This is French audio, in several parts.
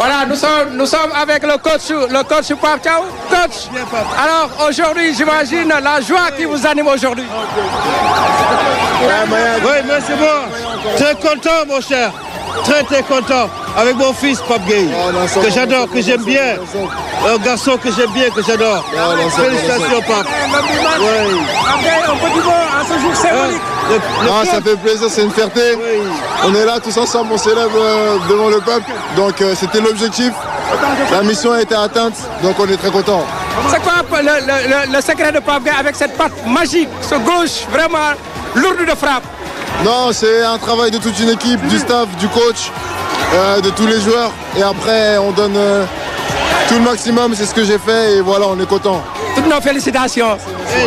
Voilà, nous sommes avec le coach Pape Thiaw. Coach, alors aujourd'hui, j'imagine la joie qui vous anime aujourd'hui. Oui, mais c'est bon. Très content, mon cher. Très content. Avec mon fils, Pape Gueye, que j'adore, que j'aime bien. Un garçon que j'aime bien, que j'adore. Félicitations, Pape. Oui. Un petit mot à ce jour symbolique. Ça fait plaisir, c'est une fierté. Oui. On est là tous ensemble, on célèbre devant le peuple. Donc c'était l'objectif. La mission a été atteinte, donc on est très contents. C'est quoi le secret de Pape Gueye avec cette patte magique, ce gauche vraiment lourde de frappe? Non, c'est un travail de toute une équipe, du staff, du coach, de tous les joueurs. Et après, on donne tout le maximum, c'est ce que j'ai fait et voilà, on est content. Toutes nos félicitations.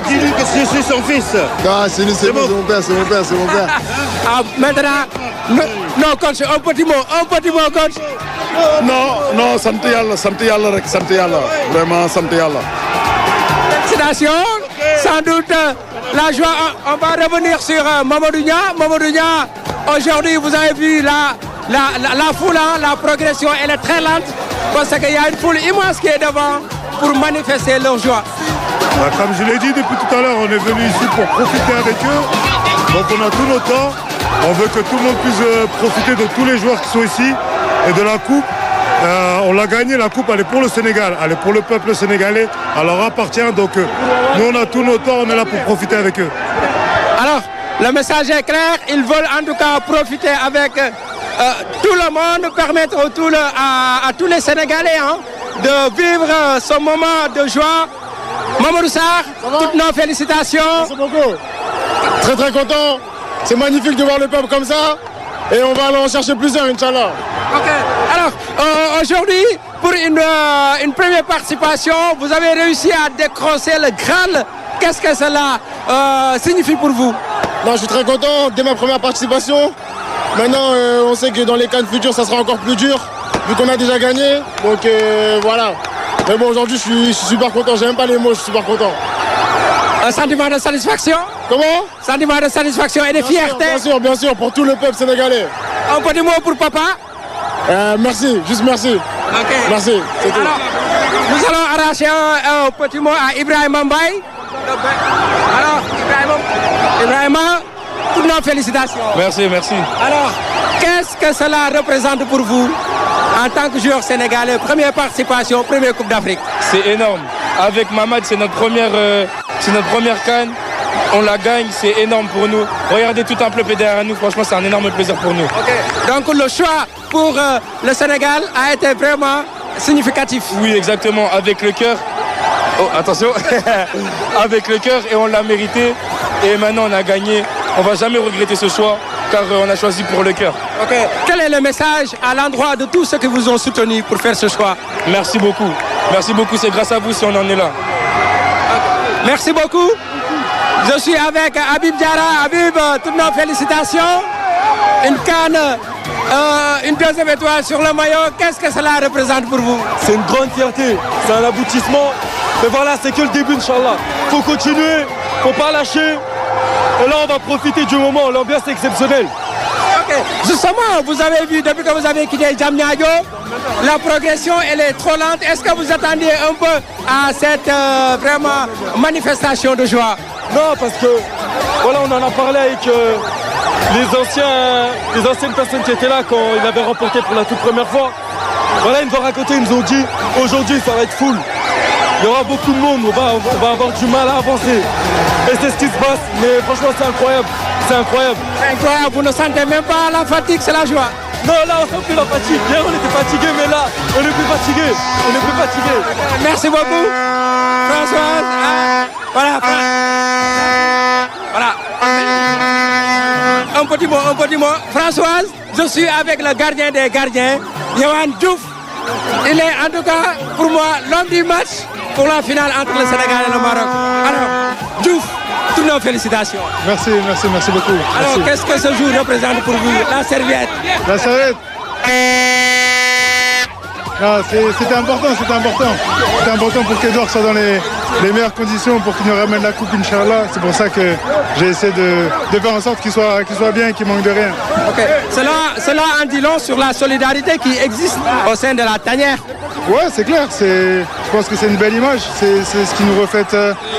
Dis-lui que je suis son fils. Ah, c'est mon père. Maintenant, non, coach, un petit mot, coach. Non, sant yàlla vraiment sant yàlla. Félicitations. Sans doute, la joie, on va revenir sur Mamadou Nia. Aujourd'hui, vous avez vu la foule, la progression, elle est très lente parce qu'il y a une foule immense qui est devant pour manifester leur joie. Comme je l'ai dit depuis tout à l'heure, on est venu ici pour profiter avec eux. Donc on a tout notre temps. On veut que tout le monde puisse profiter de tous les joueurs qui sont ici et de la coupe. On l'a gagné, la coupe, elle est pour le Sénégal, elle est pour le peuple sénégalais, elle leur appartient. Donc nous on a tout notre temps, on est là pour profiter avec eux. Alors, le message est clair, ils veulent en tout cas profiter avec tout le monde, permettre à tous les Sénégalais de vivre ce moment de joie. Mamadou Sarr, toutes nos félicitations. Merci beaucoup. Très content. C'est magnifique de voir le peuple comme ça. Et on va aller en chercher plusieurs, Inch'Allah. Ok. Alors, aujourd'hui, pour une première participation, vous avez réussi à décrocher le Graal. Qu'est-ce que cela signifie pour vous? Non, je suis très content dès ma première participation. Maintenant, on sait que dans les CAN futurs, ça sera encore plus dur, vu qu'on a déjà gagné. Donc voilà. Mais bon, aujourd'hui, je suis super content. J'ai même pas les mots, je suis super content. Un sentiment de satisfaction? Comment? Sentiment de satisfaction et de fierté? Bien sûr, pour tout le peuple sénégalais. Un petit mot pour papa? Merci, juste merci. Ok. Merci, c'est tout. Alors, nous allons arracher un petit mot à Ibrahima Mbaye. Alors, Ibrahima, toutes nos félicitations. Merci. Alors, qu'est-ce que cela représente pour vous en tant que joueur sénégalais? Première participation, première Coupe d'Afrique. C'est énorme. Avec Mamad, c'est notre première CAN. On la gagne, c'est énorme pour nous. Regardez tout un peuple derrière nous, franchement, c'est un énorme plaisir pour nous. Okay. Donc le choix pour le Sénégal a été vraiment significatif. Oui, exactement, avec le cœur. Oh, attention. Avec le cœur et on l'a mérité. Et maintenant, on a gagné. On ne va jamais regretter ce choix car on a choisi pour le cœur. Ok. Quel est le message à l'endroit de tous ceux qui vous ont soutenu pour faire ce choix? Merci beaucoup. C'est grâce à vous si on en est là. Okay. Merci beaucoup. Je suis avec Habib Diarra. Habib, toutes nos félicitations. Une canne, une deuxième étoile sur le maillot. Qu'est-ce que cela représente pour vous? C'est une grande fierté, c'est un aboutissement. Mais voilà, c'est que le début, Inch'Allah. Il faut continuer, il ne faut pas lâcher. Et là, on va profiter du moment. L'ambiance est exceptionnelle. Ok. Justement, vous avez vu, depuis que vous avez quitté Diamniadio, la progression, elle est trop lente. Est-ce que vous attendiez un peu à cette vraiment manifestation de joie? Non, parce que voilà, on en a parlé avec les anciennes personnes qui étaient là quand il avait remporté pour la toute première fois. Voilà, ils nous ont raconté, ils nous ont dit aujourd'hui ça va être full. Il y aura beaucoup de monde, on va avoir du mal à avancer. Et c'est ce qui se passe, mais franchement c'est incroyable. C'est incroyable. C'est incroyable, vous ne sentez même pas la fatigue, c'est la joie. Non, là on sent plus la fatigue. Hier on était fatigué, mais là on est plus fatigué. Merci beaucoup. Françoise, voilà. Un petit mot. Françoise, je suis avec le gardien des gardiens, Yohan Diouf. Il est en tout cas pour moi l'homme du match pour la finale entre le Sénégal et le Maroc. Alors, Diouf, toutes nos félicitations. Merci beaucoup. Alors, qu'est-ce que ce jour représente pour vous? La serviette. C'était important. C'était important pour qu'Edouard soit dans les meilleures conditions pour qu'il nous ramène la coupe, Inch'Allah. C'est pour ça que j'ai essayé de faire en sorte qu'il soit bien et qu'il manque de rien. Okay. Cela en dit long sur la solidarité qui existe au sein de la tanière. Ouais, c'est clair. Je pense que c'est une belle image. C'est ce qui nous reflète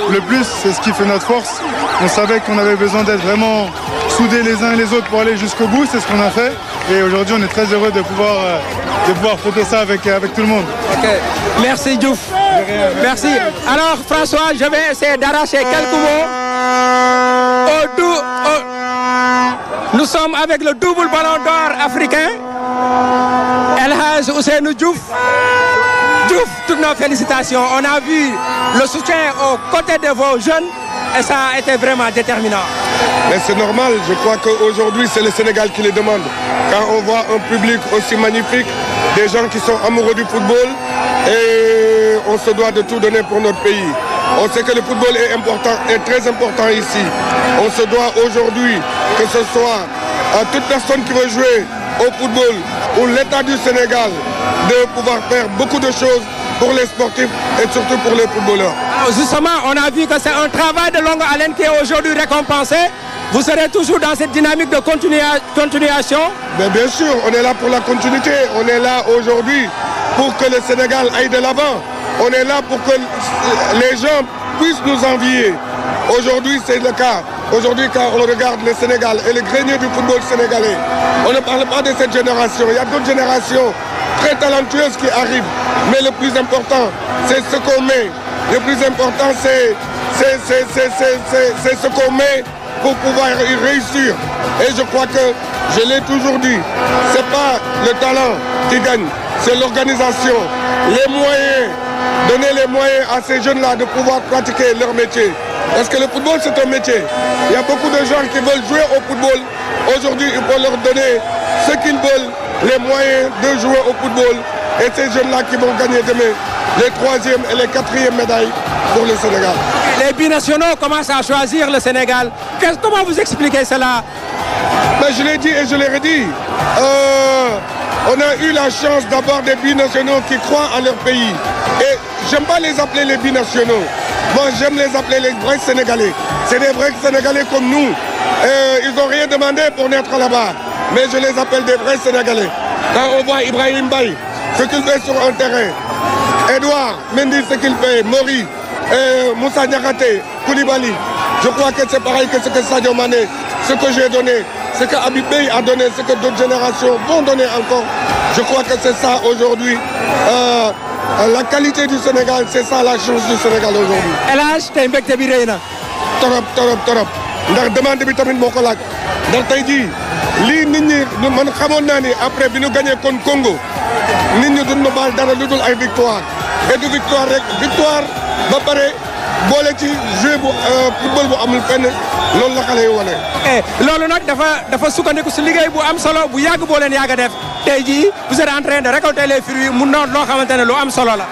le plus. C'est ce qui fait notre force. On savait qu'on avait besoin d'être vraiment soudés les uns et les autres pour aller jusqu'au bout. C'est ce qu'on a fait. Et aujourd'hui, on est très heureux de pouvoir fêter ça avec tout le monde. Okay. Merci Diouf. Merci. Alors François, je vais essayer d'arracher quelques mots. Nous sommes avec le double ballon d'or africain. El Hadj Ousseynou Diouf. Diouf, toutes nos félicitations. On a vu le soutien aux côtés de vos jeunes et ça a été vraiment déterminant. Mais c'est normal, je crois qu'aujourd'hui c'est le Sénégal qui les demande. Quand on voit un public aussi magnifique, des gens qui sont amoureux du football, et on se doit de tout donner pour notre pays. On sait que le football est très important ici. On se doit aujourd'hui, que ce soit à toute personne qui veut jouer au football ou l'État du Sénégal, de pouvoir faire beaucoup de choses pour les sportifs et surtout pour les footballeurs. Justement, on a vu que c'est un travail de longue haleine qui est aujourd'hui récompensé. Vous serez toujours dans cette dynamique de continuation? Mais bien sûr, on est là pour la continuité. On est là aujourd'hui pour que le Sénégal aille de l'avant. On est là pour que les gens puissent nous envier. Aujourd'hui, c'est le cas. Aujourd'hui, quand on regarde le Sénégal et le grenier du football sénégalais, on ne parle pas de cette génération. Il y a d'autres générations très talentueuses qui arrivent. Mais le plus important, c'est ce qu'on met. Le plus important, c'est ce qu'on met pour pouvoir y réussir. Et je crois que, je l'ai toujours dit, ce n'est pas le talent qui gagne, c'est l'organisation, les moyens. Donner les moyens à ces jeunes-là de pouvoir pratiquer leur métier. Parce que le football, c'est un métier. Il y a beaucoup de gens qui veulent jouer au football. Aujourd'hui, il faut leur donner ce qu'ils veulent, les moyens de jouer au football. Et ces jeunes-là qui vont gagner demain les 3e et les 4e médailles pour le Sénégal. Les binationaux commencent à choisir le Sénégal. Comment vous expliquez cela? Ben, je l'ai dit et je l'ai redit. On a eu la chance d'avoir des binationaux qui croient à leur pays. Et j'aime pas les appeler les binationaux. Moi, j'aime les appeler les vrais Sénégalais. C'est des vrais Sénégalais comme nous. Ils n'ont rien demandé pour naître là-bas. Mais je les appelle des vrais Sénégalais. Quand on voit Ibrahim Baye, ce qu'il fait sur un terrain, Edouard Mendy, ce qu'il fait, Mori, Moussa Niakhaté, Koulibaly, je crois que c'est pareil que ce que Sadio Mané, ce que j'ai donné, ce que Habib Beye a donné, ce que d'autres générations vont donner encore. Je crois que c'est ça aujourd'hui. La qualité du Sénégal, c'est ça la chance du Sénégal aujourd'hui. El Hadj tey mbégte bi rëy na. Torop ndax demande bi tamit moo ko laaj ndax tey jii lii nit ñi man xamoon naa ni après bi ñu gagné kon Congo nit ñi duñ ma baal dara lu dul ay victoire et du victoire rek victoire ba pare boole ci jeu bu football bu amul fenn loolu la xale yi wane. loolu nag dafa sukkandiku si liggéey bu am solo bu yàgg boo leen yàgg a def tey jii vous êtes en train de récolter les fruits mu noot loo xamante ne lu am solo la.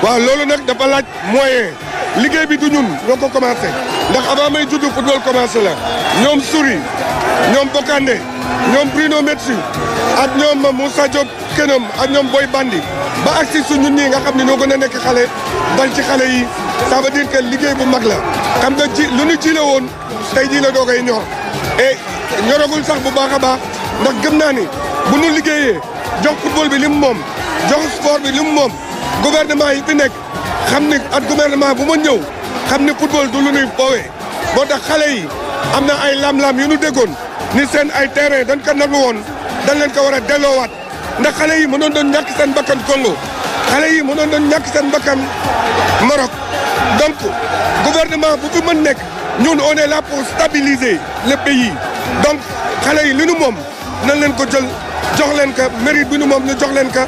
waaw loolu nag dafa laaj moyen liggéey bi du ñun ñoo ko commencé ndax avant may judd football commencé la ñoom Souri ñoom Bokandé ñoom Bruno Metsu ak ñoom Moussa Diop Kenom ak ñoom Boy Bandi ba agsi su ñun ñii nga xam ne ñoo gën a nekk xale dal ci xale yi ça veut dire que liggéey bu mag la xam nga ji lu ñu ji la woon tey jii la doogay ñor et ñoragul sax bu baax a baax ndax gëm naa ni bu ñu liggéeyee jox football bi li mu moom jox sport bi li mu moom gouvernement yi fi nekk xam ni ak gouvernement bu ma ñëw xam ni football du lu ñuy foowee boo tax xale yi am na ay lam-lam yu ñu déggoon ni seen ay terrain dañ ko nangu woon dañ leen ko war a delloowaat ndax xale yi mënoon doon ñàkk seen bakkan Congo xale yi mënoon doon ñàkk seen bakkan Maroc donc gouvernement bu fi mën nekk ñun on est là pour stabiliser le pays donc xale yi li nu moom nañ leen ko jël jox leen ko mérite bi nu moom ñu jox leen ko